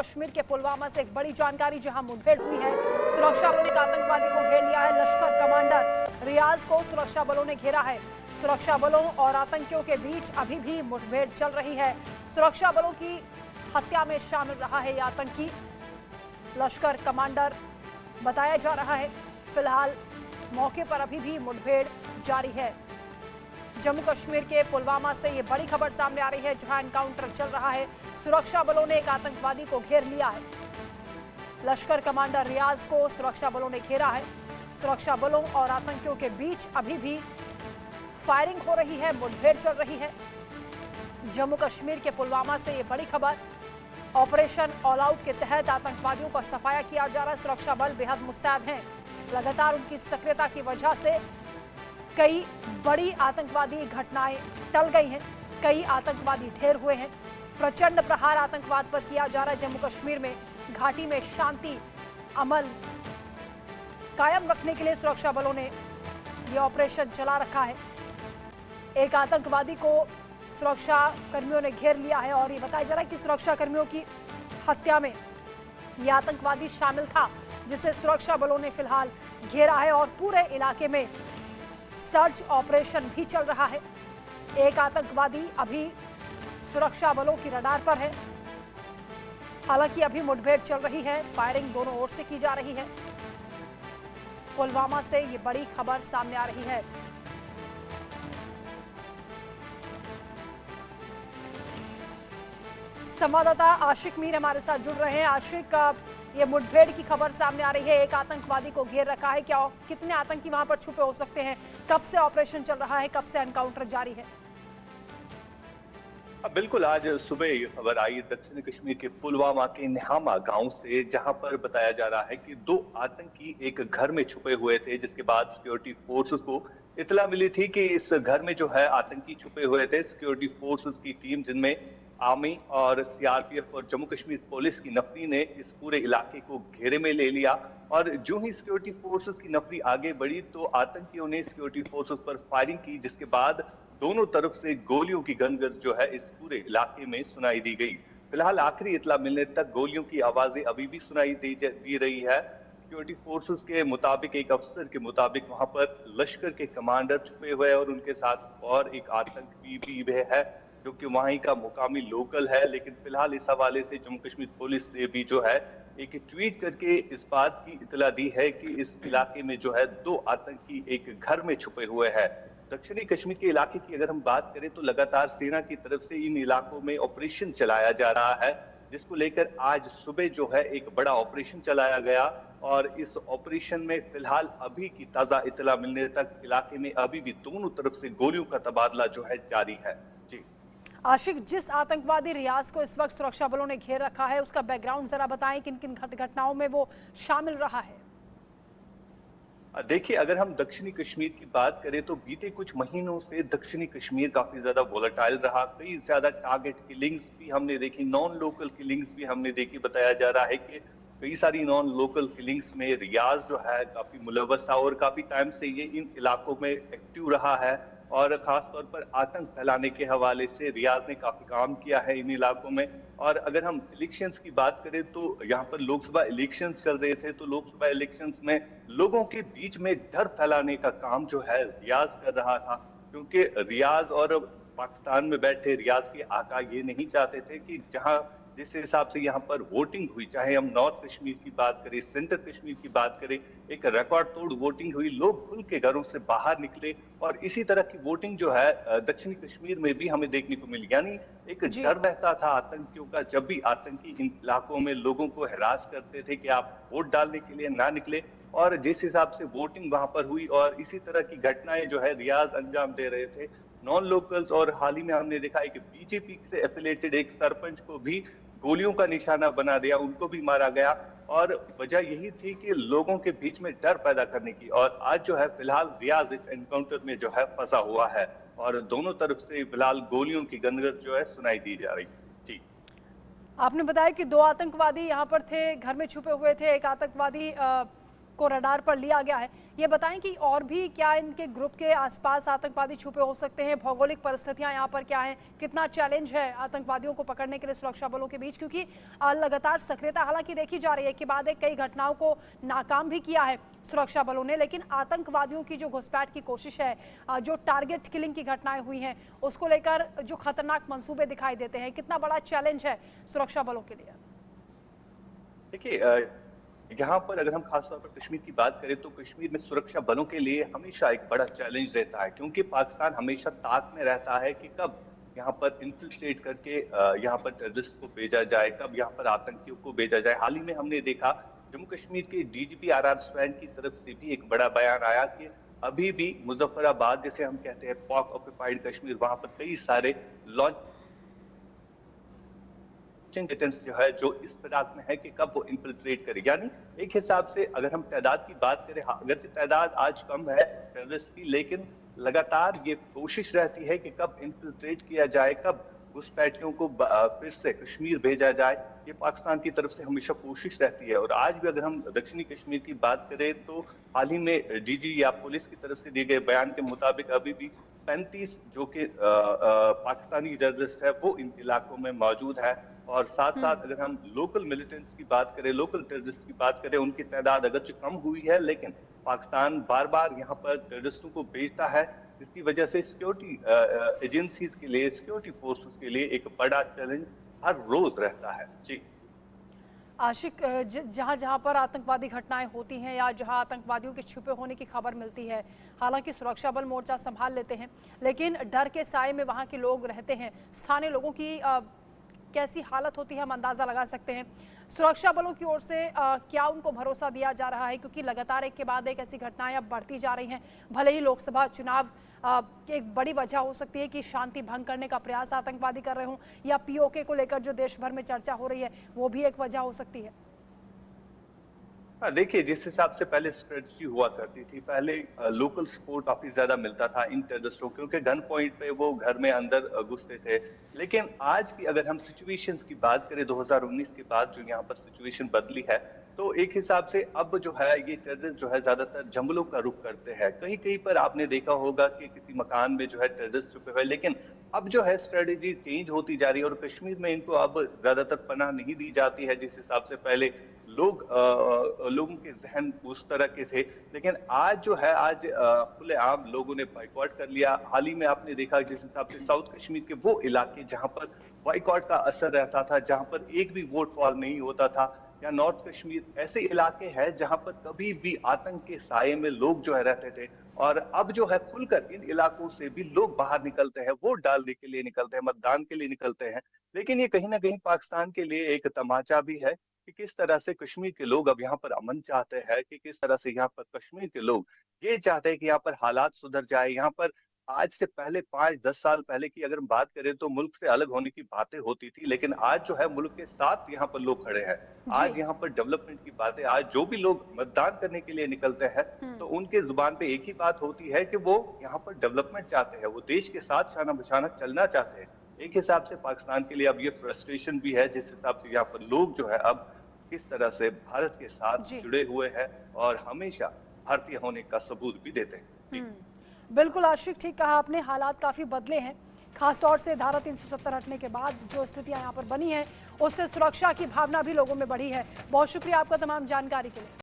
कश्मीर के पुलवामा से एक बड़ी जानकारी, जहां मुठभेड़ हुई है। सुरक्षा बलों ने एक आतंकवादी को घेर लिया है। लश्कर कमांडर रियाज को सुरक्षा बलों ने घेरा है। सुरक्षा बलों और आतंकियों के बीच अभी भी मुठभेड़ चल रही है। सुरक्षा बलों की हत्या में शामिल रहा है यह आतंकी। लश्कर कमांडर बताया जा रहा है। फिलहाल मौके पर अभी भी मुठभेड़ जारी है। जम्मू कश्मीर के पुलवामा से ये बड़ी खबर सामने आ रही है, जहां एनकाउंटर चल रहा है। सुरक्षा बलों ने एक आतंकवादी को घेर लिया है। लश्कर कमांडर रियाज को सुरक्षा बलों ने घेरा है। सुरक्षा बलों और आतंकियों के बीच अभी भी फायरिंग हो रही है, मुठभेड़ चल रही है। जम्मू कश्मीर के पुलवामा से ये बड़ी खबर। ऑपरेशन ऑल आउट के तहत आतंकवादियों का सफाया किया जा रहा है। सुरक्षा बल बेहद मुस्तैद हैं। लगातार उनकी सक्रियता की वजह से कई बड़ी आतंकवादी घटनाएं टल गई हैं। कई आतंकवादी ढेर हुए हैं। प्रचंड प्रहार आतंकवाद पर किया जा रहा है। जम्मू कश्मीर में घाटी में शांति अमल कायम रखने के लिए सुरक्षा बलों ने यह ऑपरेशन चला रखा है। एक आतंकवादी को सुरक्षा कर्मियों ने घेर लिया है और ये बताया जा रहा है कि सुरक्षा कर्मियों की हत्या में यह आतंकवादी शामिल था, जिसे सुरक्षा बलों ने फिलहाल घेरा है और पूरे इलाके में सर्च ऑपरेशन भी चल रहा है। एक आतंकवादी अभी सुरक्षा बलों की रडार पर है। हालांकि अभी मुठभेड़ चल रही है, फायरिंग दोनों ओर से की जा रही है। पुलवामा से ये बड़ी खबर सामने आ रही है। संवाददाता आशिक मीर हमारे साथ जुड़ रहे हैं। आशिक, ये मुठभेड़ की खबर सामने आ रही है। एक आतंकवादी को घेर रखा है। क्या कितने आतंकी वहां पर छुपे हो सकते हैं? कब से ऑपरेशन चल रहा है? कब से एनकाउंटर जारी है? बिल्कुल, आज सुबह ये खबर आई दक्षिण कश्मीर के पुलवामा के निहामा गांव से, जहां पर बताया जा रहा है कि 2 आतंकी एक घर में छुपे हुए थे, जिसके बाद सिक्योरिटी फोर्सेस को इतला मिली थी कि इस घर में जो है आतंकी छुपे हुए थे। सिक्योरिटी फोर्सेस की टीम, जिनमें आर्मी और सीआरपीएफ और जम्मू कश्मीर पुलिस की नफरी, ने इस पूरे इलाके को घेरे में ले लिया। और जो ही सिक्योरिटी फोर्सेस की नफरी आगे बढ़ी तो आतंकियों ने सिक्योरिटी फोर्सेस पर फायरिंग की, जिसके बाद दोनों तरफ से गोलियों की गनगन जो है इस पूरे इलाके में सुनाई दी गई। फिलहाल आखिरी इतला मिलने तक गोलियों की आवाजें अभी भी सुनाई दी रही है। सिक्योरिटी फोर्सेस के मुताबिक, एक अफसर के मुताबिक, वहां पर लश्कर के कमांडर छुपे हुए हैं और उनके साथ और एक आतंकी भी है, जो कि वहीं का मुकामी लोकल है। लेकिन फिलहाल इस हवाले से जम्मू कश्मीर पुलिस ने भी जो है एक ट्वीट करके इस बात की इतला दी है कि इस इलाके में जो है 2 आतंकी एक घर में छुपे हुए हैं। दक्षिणी कश्मीर के इलाके की अगर हम बात करें तो लगातार सेना की तरफ से इन इलाकों में ऑपरेशन चलाया जा रहा है, जिसको लेकर आज सुबह जो है एक बड़ा ऑपरेशन चलाया गया। और इस ऑपरेशन में फिलहाल अभी की ताजा इतला मिलने तक इलाके में अभी भी दोनों तरफ से गोलियों का तबादला जो है जारी है। जी आशिक, जिस आतंकवादी रियाज को इस वक्त सुरक्षा बलों ने घेर रखा है, उसका बैकग्राउंड जरा बताएं। किन किन घटनाओं में वो शामिल रहा है? देखिए, अगर हम दक्षिणी कश्मीर की बात करें तो बीते कुछ महीनों से दक्षिणी कश्मीर काफी ज्यादा वोलेटाइल रहा। कई ज्यादा टारगेट किलिंग्स भी हमने देखी, नॉन लोकल किलिंग्स भी हमने देखी। बताया जा रहा है कि कई सारी नॉन लोकल किलिंग्स में रियाज जो है काफी मुलव्वस था और काफी टाइम से ये इन इलाकों में एक्टिव रहा है। और खास तौर पर आतंक फैलाने के हवाले से रियाज ने काफी काम किया है इन इलाकों में। और अगर हम इलेक्शंस की बात करें तो यहाँ पर लोकसभा इलेक्शंस चल रहे थे, तो लोकसभा इलेक्शंस में लोगों के बीच में डर फैलाने का काम जो है रियाज कर रहा था, क्योंकि रियाज और पाकिस्तान में बैठे रियाज के आका ये नहीं चाहते थे कि जहां जिस हिसाब से यहाँ पर वोटिंग हुई, चाहे हम नॉर्थ कश्मीर की बात करें, सेंट्रल कश्मीर की बात करें, एक रिकॉर्ड तोड़ वोटिंग हुई। लोग खुल के घरों से बाहर निकले और इसी तरह की वोटिंग जो है दक्षिणी कश्मीर में भी हमें देखने को मिली। यानी एक डर रहता था आतंकियों का, जब भी आतंकी इन इलाकों में लोगों को हिरास करते थे कि आप वोट डालने के लिए ना निकले। और जिस हिसाब से वोटिंग वहां पर हुई और इसी तरह की घटनाएं जो है रियाज अंजाम दे रहे थे नॉन लोकल्स। और हाल ही में हमने देखा है कि बीजेपी से एफिलेटेड एक सरपंच को भी गोलियों का निशाना बना दिया, उनको भी मारा गया। और वजह यही थी कि लोगों के बीच में डर पैदा करने की। और आज जो है फिलहाल रियाज इस एनकाउंटर में जो है फंसा हुआ है और दोनों तरफ से फिलहाल गोलियों की गनगन जो है सुनाई दी जा रही है। जी, आपने बताया कि 2 आतंकवादी यहाँ पर थे, घर में छुपे हुए थे। एक आतंकवादी को रडार पर लिया गया है। ये बताएं कि और भी क्या इनके ग्रुप के आसपास आतंकवादी छुपे हो सकते हैं, भौगोलिक परिस्थितियां यहाँ पर क्या हैं, कितना चैलेंज है आतंकवादियों को पकड़ने के लिए सुरक्षा बलों के बीच, क्योंकि लगातार सक्रियता हालांकि देखी जा रही है कि बाद कई घटनाओं को नाकाम भी किया है सुरक्षा बलों ने, लेकिन आतंकवादियों की जो घुसपैठ की कोशिश है, जो टारगेट किलिंग की घटनाएं हुई हैं, उसको लेकर जो खतरनाक मंसूबे दिखाई देते हैं, कितना बड़ा चैलेंज है सुरक्षा बलों के लिए? देखिए, यहाँ पर अगर हम खासतौर पर कश्मीर की बात करें तो कश्मीर में सुरक्षा बलों के लिए हमेशा एक बड़ा चैलेंज रहता है, क्योंकि पाकिस्तान हमेशा ताक में रहता है कि कब यहाँ पर इन्फिल्ट्रेट करके यहाँ पर टेररिस्ट को भेजा जाए, कब यहाँ पर आतंकियों को भेजा जाए। हाल ही में हमने देखा जम्मू कश्मीर के डीजीपी आर स्वैन की तरफ से भी एक बड़ा बयान आया कि अभी भी मुजफ्फराबाद, जिसे हम कहते हैं पाक ऑक्यूपाइड कश्मीर, वहां पर कई सारे लॉन्च जो है जो इस फिराक में है कि कब वो इन्फिल्ट्रेट करे। यानी एक हिसाब से अगर हम तादाद की बात करें, अगर से तादाद आज कम है टेररिस्ट की, लेकिन लगातार ये कोशिश रहती है कि कब इन्फिल्ट्रेट किया जाए, कब घुसपैठियों को फिर से कश्मीर भेजा जाए। ये पाकिस्तान की तरफ से हमेशा कोशिश रहती है। और आज भी अगर हम दक्षिणी कश्मीर की बात करें तो हाल ही में डीजी या पुलिस की तरफ से दिए गए बयान के मुताबिक अभी भी 35 जो कि पाकिस्तानी टेररिस्ट है वो इन इलाकों में मौजूद है। और साथ साथ अगर हम लोकल मिलिटेंट्स की बात करें, लोकल टेररिस्ट की बात करें, उनकी तादाद अगरचे कम हुई है, लेकिन पाकिस्तान बार बार यहाँ पर टेररिस्टों को भेजता है, जिसकी वजह से सिक्योरिटी एजेंसीज के लिए, सिक्योरिटी फोर्सेस के लिए एक बड़ा चैलेंज हर रोज रहता है। जी आशिक, जहाँ जहाँ पर आतंकवादी घटनाएं होती हैं या जहाँ आतंकवादियों के छुपे होने की खबर मिलती है, हालांकि सुरक्षा बल मोर्चा संभाल लेते हैं, लेकिन डर के साए में वहाँ के लोग रहते हैं। स्थानीय लोगों की कैसी हालत होती है हम अंदाज़ा लगा सकते हैं। सुरक्षा बलों की ओर से क्या उनको भरोसा दिया जा रहा है, क्योंकि लगातार एक के बाद एक ऐसी घटनाएं अब बढ़ती जा रही हैं। भले ही लोकसभा चुनाव की एक बड़ी वजह हो सकती है कि शांति भंग करने का प्रयास आतंकवादी कर रहे हों, या पीओके को लेकर जो देश भर में चर्चा हो रही है वो भी एक वजह हो सकती है। हाँ, देखिए, जिस हिसाब से पहले स्ट्रेटजी हुआ करती थी, पहले लोकल सपोर्ट काफी ज्यादा मिलता था इन टेररिस्टों, क्योंकि गन पॉइंट पे वो घर में अंदर घुसते थे। लेकिन आज की अगर हम सिचुएशंस की बात करें 2019 के बाद जो यहाँ पर सिचुएशन बदली है, तो एक हिसाब से अब जो है ये टेररिस्ट जो है ज्यादातर जंगलों का रुख करते हैं। कहीं कहीं पर आपने देखा होगा कि किसी मकान में जो है टेररिस्ट छुपे हुए, लेकिन अब जो है स्ट्रेटेजी चेंज होती जा रही है और कश्मीर में इनको अब ज्यादातर पनाह नहीं दी जाती है जिस हिसाब से पहले लोगों के जहन उस तरह के थे। लेकिन आज जो है, आज खुलेआम लोगों ने बाइकआउट कर लिया। हाल ही में आपने देखा जिस हिसाब से साउथ कश्मीर के वो इलाके जहां पर बाइकआउट का असर रहता था, जहां पर एक भी वोट फॉल नहीं होता था, या नॉर्थ कश्मीर, ऐसे इलाके हैं जहां पर कभी भी आतंक के साये में लोग जो है रहते थे। और अब जो है खुलकर इन इलाकों से भी लोग बाहर निकलते हैं, वोट डालने के लिए निकलते हैं, मतदान के लिए निकलते हैं। लेकिन ये कहीं ना कहीं पाकिस्तान के लिए एक तमाचा भी है कि किस तरह से कश्मीर के लोग अब यहाँ पर अमन चाहते हैं, कि किस तरह से यहाँ पर कश्मीर के लोग ये चाहते हैं कि यहाँ पर हालात सुधर जाए। यहाँ पर आज से पहले 5-10 साल पहले की अगर हम बात करें तो मुल्क से अलग होने की बातें होती थी, लेकिन आज जो है मुल्क के साथ यहाँ पर लोग खड़े हैं। आज यहाँ पर डेवलपमेंट की बातें, आज जो भी लोग मतदान करने के लिए निकलते हैं तो उनके जुबान पे एक ही बात होती है कि वो यहाँ पर डेवलपमेंट चाहते हैं, वो देश के साथ शाना बशाना चलना चाहते हैं। एक हिसाब से पाकिस्तान के लिए अब ये फ्रस्ट्रेशन भी है जिस हिसाब से यहाँ पर लोग जो है अब किस तरह से भारत के साथ जुड़े हुए हैं और हमेशा भारतीय होने का सबूत भी देते हैं। बिल्कुल आशिक, ठीक कहा आपने, हालात काफ़ी बदले हैं, खासतौर से धारा 370 हटने के बाद जो स्थितियां यहाँ पर बनी हैं उससे सुरक्षा की भावना भी लोगों में बढ़ी है। बहुत शुक्रिया आपका तमाम जानकारी के लिए।